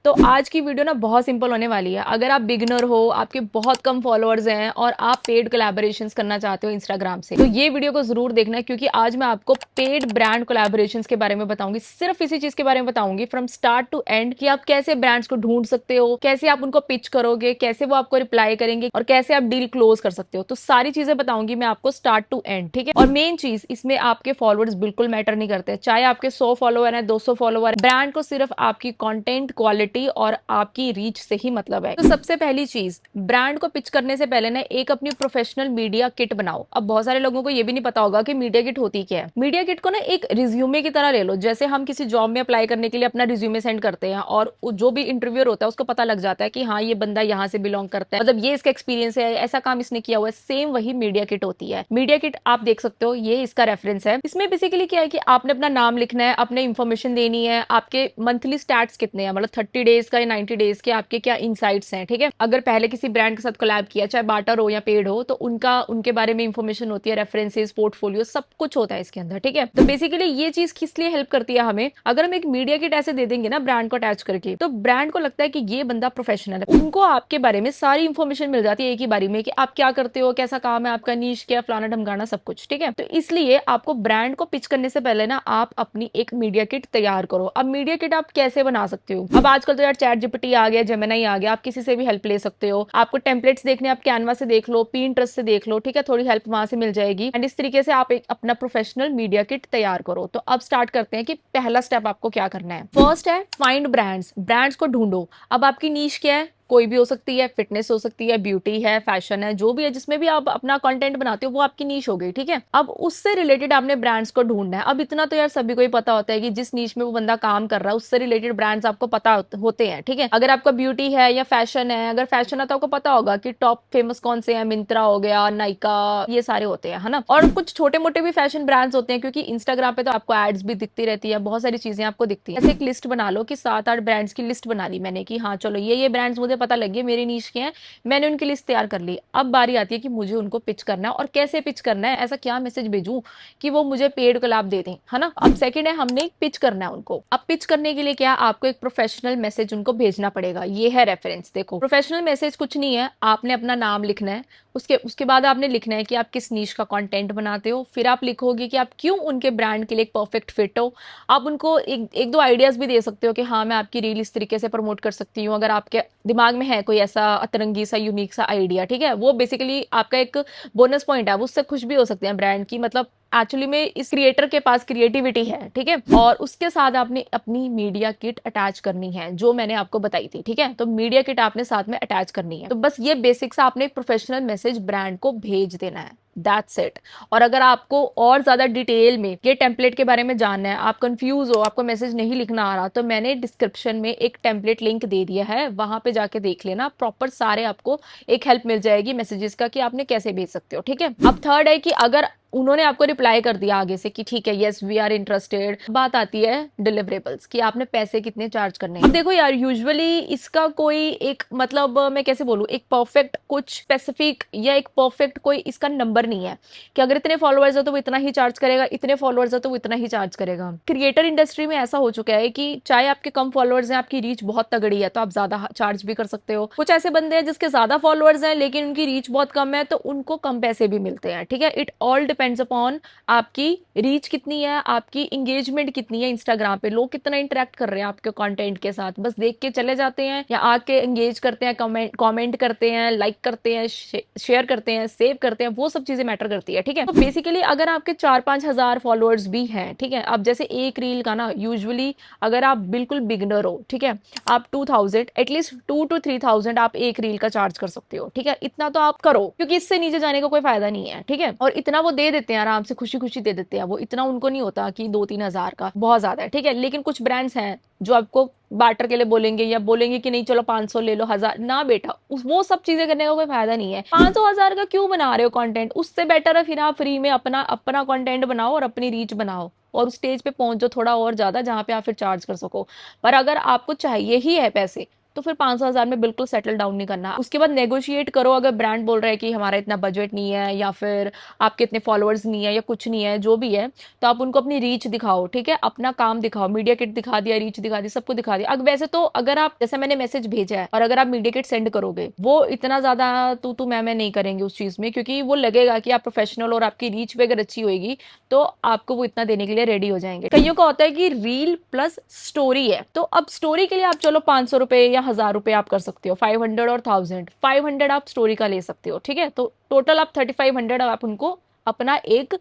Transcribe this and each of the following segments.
तो आज की वीडियो ना बहुत सिंपल होने वाली है। अगर आप बिगिनर हो, आपके बहुत कम फॉलोअर्स हैं और आप पेड कोलैबोरेशंस करना चाहते हो इंस्टाग्राम से, तो ये वीडियो को जरूर देखना है, क्योंकि आज मैं आपको पेड ब्रांड कोलैबोरेशंस के बारे में बताऊंगी। सिर्फ इसी चीज के बारे में बताऊंगी फ्रॉम स्टार्ट टू एंड, कि आप कैसे ब्रांड्स को ढूंढ सकते हो, कैसे आप उनको पिच करोगे, कैसे वो आपको रिप्लाई करेंगे और कैसे आप डील क्लोज कर सकते हो। तो सारी चीजें बताऊंगी मैं आपको स्टार्ट टू एंड, ठीक है। और मेन चीज, इसमें आपके फॉलोअर्स बिल्कुल मैटर नहीं करते, चाहे आपके 100 फॉलोअर है, 200 फॉलोअर है। ब्रांड को सिर्फ आपकी कंटेंट क्वालिटी और आपकी रीच से ही मतलब है। तो सबसे पहली चीज, ब्रांड को पिच करने से पहले ना एक अपनी प्रोफेशनल मीडिया किट बनाओ। अब बहुत सारे लोगों को ये भी नहीं पता होगा कि मीडिया किट होती क्या है। मीडिया किट को ना एक रिज्यूमे की तरह ले लो। जैसे हम किसी जॉब में अप्लाई करने के लिए अपना रिज्यूमे सेंड करते हैं और जो भी इंटरव्यूअर होता है उसको पता लग जाता है कि हाँ, ये बंदा यहाँ से बिलोंग करता है, मतलब ये इसका एक्सपीरियंस है, ऐसा काम इसने किया हुआ है। सेम वही मीडिया किट होती है। मीडिया किट आप देख सकते हो, ये इसका रेफरेंस है। इसमें बेसिकली क्या है कि आपने अपना नाम लिखना है, अपने इंफॉर्मेशन देनी है, आपके मंथली स्टैट्स कितने हैं, मतलब 30 डेज का या 90 डेज के आपके क्या इनसाइट्स हैं, ठीक है। अगर पहले किसी ब्रांड के साथ कोलैब किया, चाहे बाटर हो या पेड हो, तो उनके बारे में इंफॉर्मेशन होती है, रेफरेंसेस, पोर्टफोलियो, सब कुछ होता है इसके अंदर, ठीक है। तो बेसिकली ये चीज किस लिए हेल्प करती है हमें, अगर हम एक मीडिया किट ऐसे दे देंगे ना ब्रांड को अटैच करके, तो ब्रांड को लगता है कि ये बंदा प्रोफेशनल है। उनको आपके बारे में सारी इंफॉर्मेशन मिल जाती है एक ही बारी में, कि आप क्या करते हो, कैसा काम है आपका, नीश क्या, फलाना ढमकाना, सब कुछ, ठीक है। तो इसलिए आपको ब्रांड को पिच करने से पहले ना आप अपनी एक मीडिया किट तैयार करो। अब मीडिया किट आप कैसे बना सकते हो? अब आजकल तो यार चैट जीपीटी आ गया, जेमिनी आ गया, आप किसी से भी हेल्प ले सकते हो। आपको टेम्पलेट्स देखने, आप कैनवा से देख लो, पिंटरेस्ट से देख लो, ठीक है, थोड़ी हेल्प वहां से मिल जाएगी। एंड इस तरीके से आप एक अपना प्रोफेशनल मीडिया किट तैयार करो। तो अब स्टार्ट करते हैं कि पहला स्टेप आपको क्या करना है। फर्स्ट है फाइंड ब्रांड्स। ब्रांड्स को ढूंढो। अब आपकी नीश क्या है, कोई भी हो सकती है, फिटनेस हो सकती है, ब्यूटी है, फैशन है, जो भी है, जिसमें भी आप अपना कंटेंट बनाते हो वो आपकी नीश हो गई, ठीक है। अब उससे रिलेटेड आपने ब्रांड्स को ढूंढना है। अब इतना तो यार सभी को ही पता होता है कि जिस नीश में वो बंदा काम कर रहा है उससे रिलेटेड ब्रांड्स आपको पता होते हैं, ठीक है। अगर आपका ब्यूटी है या फैशन है, अगर फैशन है तो आपको पता होगा कि टॉप फेमस कौन से हैं, मिंत्रा हो गया, नाइका, ये सारे होते हैं, है ना। और कुछ छोटे मोटे भी फैशन ब्रांड्स होते हैं, क्योंकि इंस्टाग्राम पे तो आपको एड्स भी दिखती रहती है, बहुत सारी चीजें आपको दिखती है। ऐसे एक लिस्ट बना लो कि 7-8 ब्रांड्स की लिस्ट बना ली मैंने, कि हाँ चलो ये ब्रांड्स मुझे पता लग गए, मेरी नीश के हैं, मैंने उनकी लिस्ट तैयार कर ली। अब बारी आती है कि मुझे उनको पिच करना है, और कैसे पिच करना है, ऐसा क्या मैसेज भेजूं कि वो मुझे पेड कोलैब दे दें, है ना। अब सेकंड है, हमने पिच करना है उनको। अब पिच करने के लिए क्या, आपको एक प्रोफेशनल मैसेज उनको भेजना पड़ेगा। ये है रेफरेंस। देखो, प्रोफेशनल मैसेज कुछ नहीं है, आपने अपना नाम लिखना है, उसके बाद आपने लिखना है कि आप किस नीश का कंटेंट बनाते हो, फिर आप लिखोगे कि आप क्यों उनके ब्रांड के लिए एक परफेक्ट फिट हो। आप उनको एक दो आइडियाज भी दे सकते हो कि हाँ, मैं आपकी रील इस तरीके से प्रमोट कर सकती हूँ, अगर आपके दिमाग में है कोई ऐसा अतरंगी सा यूनिक सा आइडिया, ठीक है। वो बेसिकली आपका एक बोनस पॉइंट है, उससे खुश भी हो सकते हैं ब्रांड की, मतलब एक्चुअली में इस क्रिएटर के पास क्रिएटिविटी है, ठीक है। और उसके साथ आपने अपनी मीडिया किट अटैच करनी है, जो मैंने आपको बताई थी, ठीक है। तो मीडिया किट आपने साथ में अटैच करनी है। तो बस ये बेसिक्स आपने एक प्रोफेशनल मैसेज ब्रांड को भेज देना है, दैट्स इट। और अगर आपको और ज्यादा डिटेल में ये टेम्पलेट के बारे में जानना है, आप कंफ्यूज हो, आपको मैसेज नहीं लिखना आ रहा, तो मैंने डिस्क्रिप्शन में एक टेम्पलेट लिंक दे दिया है, वहां पे जाके देख लेना। प्रॉपर सारे आपको एक हेल्प मिल जाएगी मैसेजेस का, कि आपने कैसे भेज सकते हो, ठीक है। अब थर्ड है कि अगर उन्होंने आपको रिप्लाई कर दिया आगे से कि ठीक है, यस वी आर इंटरेस्टेड, बात आती है डिलीवरेबल्स की, आपने पैसे कितने चार्ज करने हैं। अब देखो यार, यूजुअली इसका कोई एक मतलब मैं कैसे बोलूं, एक परफेक्ट कुछ स्पेसिफिक या एक परफेक्ट कोई इसका नंबर नहीं है कि अगर इतने फॉलोअर्स है तो वो इतना ही चार्ज करेगा, इतने फॉलोअर्स है तो वो इतना ही चार्ज करेगा। क्रिएटर इंडस्ट्री में ऐसा हो चुका है कि चाहे आपके कम फॉलोअर्स हैं, आपकी रीच बहुत तगड़ी है, तो आप ज्यादा चार्ज भी कर सकते हो। कुछ ऐसे बंदे हैं जिसके ज्यादा फॉलोअर्स हैं लेकिन उनकी रीच बहुत कम है, तो उनको कम पैसे भी मिलते हैं, ठीक है। इट ऑल डिपेंड्स अपॉन आपकी रीच कितनी है, आपकी इंगेजमेंट कितनी है, इंस्टाग्राम पे लोग कितना इंटरेक्ट कर रहे हैं आपके कंटेंट के साथ। बस देख के चले जाते हैं या आके एंगेज करते हैं, कमेंट करते हैं, लाइक करते हैं, शेयर करते हैं, सेव करते हैं, वो सब चीजें मैटर करती है, ठीक है। तो बेसिकली अगर आपके 4-5 हजार फॉलोअर्स भी हैं, ठीक है, अब जैसे एक रील का ना यूजुअली अगर आप बिल्कुल बिगनर हो, ठीक है, आप 2000 एटलीस्ट 2 to 3000 आप एक रील का चार्ज कर सकते हो, ठीक है। इतना तो आप करो, क्योंकि इससे नीचे जाने का कोई फायदा नहीं है, ठीक है। और इतना वो दे देते हैं आराम से, खुशी खुशी दे देते हैं वो, इतना उनको नहीं होता कि 2-3 हजार का बहुत ज्यादा है, ठीक है। लेकिन कुछ ब्रांड्स हैं जो आपको बार्टर के लिए बोलेंगे, या बोलेंगे कि नहीं चलो 500 ले लो, 1000 ना बेटा, वो सब चीजें करने का कोई फायदा नहीं है। 500-1000 का क्यों बना रहे हो कंटेंट, उससे बेटर है फिर आप फ्री में अपना अपना कंटेंट बनाओ और अपनी रीच बनाओ, और उस स्टेज पे पहुंचो थोड़ा और ज्यादा, जहां पे आप फिर चार्ज कर सको। पर अगर आपको चाहिए ही है पैसे, तो फिर 500,000 में बिल्कुल सेटल डाउन नहीं करना। उसके बाद नेगोशिएट करो, अगर ब्रांड बोल रहा है कि हमारा इतना बजट नहीं है या फिर आपके इतने फॉलोअर्स नहीं है या कुछ नहीं है, जो भी है, तो आप उनको अपनी रीच दिखाओ, ठीक है, अपना काम दिखाओ, मीडिया किट दिखा दिया, रीच दिखा दी, सबको दिखा दिया। अब वैसे तो अगर आप, जैसे मैंने मैसेज भेजा है और अगर आप मीडिया किट सेंड करोगे, वो इतना ज्यादा तू मैं नहीं करेंगे उस चीज में, क्योंकि वो लगेगा कि आप प्रोफेशनल और आपकी रीच भी अगर अच्छी होगी तो आपको वो इतना देने के लिए रेडी हो जाएंगे। कईयों का होता है कि रील प्लस स्टोरी है, तो अब स्टोरी के लिए आप चलो 500 रुपए या 1000 रुपए आप कर सकते हो, 500 और 1000, 500 आप स्टोरी का ले सकते हो, ठीक है। तो टोटल आप 3500 आप उनको अपना एक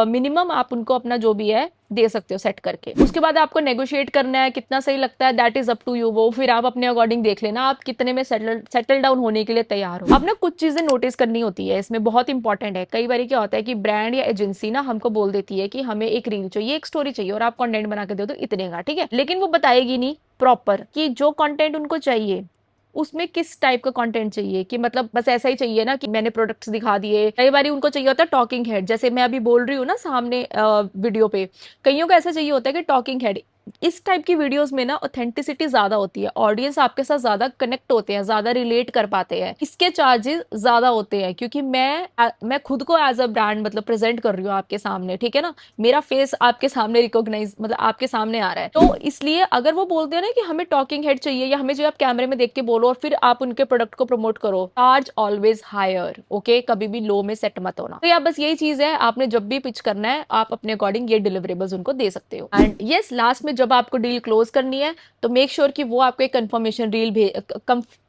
मिनिमम आप उनको अपना जो भी है दे सकते हो सेट करके। उसके बाद आपको नेगोशिएट करना है, कितना सही लगता है that is up to you, वो फिर आप अपने अकॉर्डिंग देख लेना आप कितने में सेटल डाउन होने के लिए तैयार हो। अब ना कुछ चीजें नोटिस करनी होती है, इसमें बहुत इंपॉर्टेंट है। कई बार क्या होता है कि ब्रांड या एजेंसी ना हमको बोल देती है कि हमें एक रील चाहिए, एक स्टोरी चाहिए और आप कंटेंट बना के दो तो इतने का, ठीक है, लेकिन वो बताएगी नहीं प्रॉपर कि जो कंटेंट उनको चाहिए उसमें किस टाइप का कंटेंट चाहिए, कि मतलब बस ऐसा ही चाहिए ना कि मैंने प्रोडक्ट्स दिखा दिए। कई बार उनको चाहिए होता है टॉकिंग हेड, जैसे मैं अभी बोल रही हूँ ना सामने वीडियो पे, कईयों को ऐसा चाहिए होता है कि टॉकिंग हेड। इस टाइप की वीडियोस में ना ऑथेंटिसिटी ज्यादा होती है, ऑडियंस आपके साथ ज्यादा कनेक्ट होते हैं, ज्यादा रिलेट कर पाते हैं, इसके चार्जेस ज्यादा होते हैं, क्योंकि मैं खुद को एज अ ब्रांड मतलब प्रेजेंट कर रही हूँ आपके सामने, ठीक है ना, मेरा फेस आपके सामने रिकॉग्नाइज मतलब आपके सामने आ रहा है। तो इसलिए अगर वो बोलते हैं ना कि हमें टॉकिंग हेड चाहिए या हमें जो आप कैमरे में देख के बोलो और फिर आप उनके प्रोडक्ट को प्रमोट करो, चार्ज ऑलवेज हायर, ओके, कभी भी लो में सेट मत होना। तो यार बस यही चीज है, आपने जब भी पिच करना है आप अपने अकॉर्डिंग ये डिलीवरेबल्स उनको दे सकते हो। एंड यस, लास्ट में जब आपको डील क्लोज करनी है तो मेक श्योर कि वो आपको एक कंफर्मेशन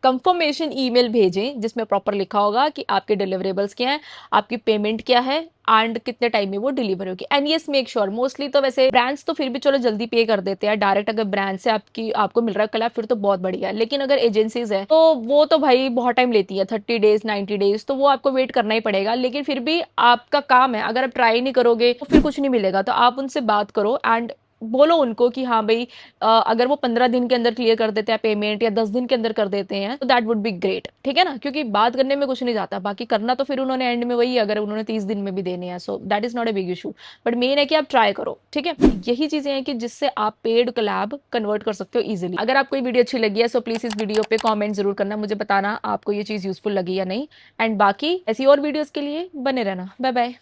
कंफर्मेशन ईमेल भेजें जिसमें प्रॉपर लिखा होगा कि आपके डिलीवरेबल्स क्या है, आपकी पेमेंट क्या है एंड कितने टाइम में वो डिलीवर होगी। And yes make sure, mostly तो वैसे ब्रांड्स तो फिर भी चलो जल्दी पे कर देते हैं डायरेक्ट, अगर ब्रांड से आपको मिल रहा है कलर फिर तो बहुत बढ़िया है, लेकिन अगर एजेंसीज है तो वो तो भाई बहुत टाइम लेती है, 30 डेज 90 डेज, तो वो आपको वेट करना ही पड़ेगा। लेकिन फिर भी आपका काम है, अगर आप ट्राई नहीं करोगे तो फिर कुछ नहीं मिलेगा। तो आप उनसे बात करो एंड बोलो उनको कि हाँ भाई, अगर वो 15 दिन के अंदर क्लियर कर देते हैं पेमेंट या 10 दिन के अंदर कर देते हैं तो दैट वुड बी ग्रेट, ठीक है ना, क्योंकि बात करने में कुछ नहीं जाता, बाकी करना तो फिर उन्होंने एंड में वही है, अगर उन्होंने 30 दिन में भी देने हैं, so that is not a big issue. But main है कि आप ट्राई करो, ठीक है। यही चीजें हैं कि जिससे आप पेड कोलैब कन्वर्ट कर सकते हो इजिली। अगर आपको ये वीडियो अच्छी लगी है सो प्लीज इस वीडियो पे कॉमेंट जरूर करना, मुझे बताना आपको ये चीज यूजफुल लगी या नहीं। एंड बाकी ऐसी और वीडियोज के लिए बने रहना। Bye bye.